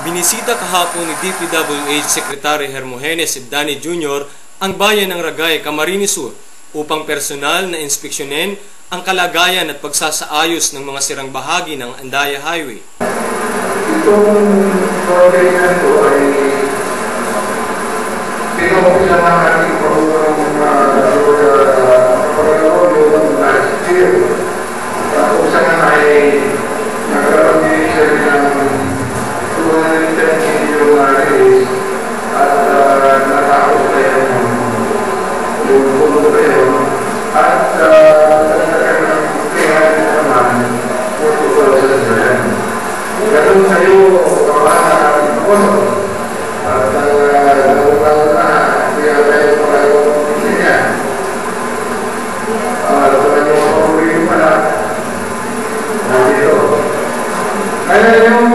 Binisita kahapon ni DPWH Secretary Hermogenes Ibdani Jr. ang bayan ng Ragay, Camarines Sur upang personal na inspeksyonin ang kalagayan at pagsasaayos ng mga sirang bahagi ng Andaya Highway. Itong project na ito ay pinumuksa ng ating program last year. Kung saan ay nagkaroon din siya ng 210 million at natapos na yung puno na yun at nagkaroon ng kaya naman 4,000. Ganun sa'yo, kawahan na natin ako. At lalo na, kaya tayo makayong niya. Ito na yung mapurin pala. Nandito. Kaya yung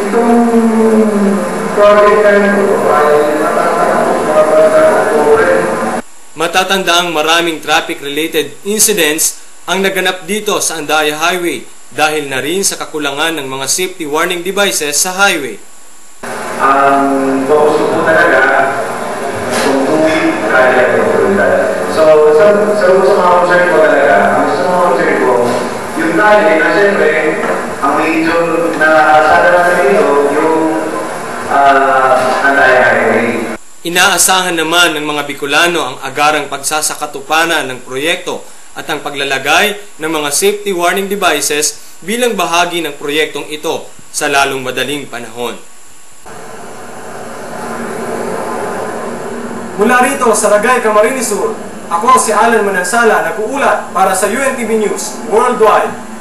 itong project na ito ay matatandaang maraming traffic-related incidents ang naganap dito sa Andaya Highway dahil na rin sa kakulangan ng mga safety warning devices sa highway. Ang focus ko talaga kung tuwing kaya ito. So, sa mga concern ko talaga, ang sa mga concern ko, yung tali na siyempre, ang medyo na sada na dito, yung Andaya Highway. Inaasahan naman ng mga Bicolano ang agarang pagsasakatupanan ng proyekto at ang paglalagay ng mga safety warning devices bilang bahagi ng proyektong ito sa lalong madaling panahon. Mula rito sa Ragay, Camarines Sur, ako si Alan Manansala, nag-uulat para sa UNTV News Worldwide.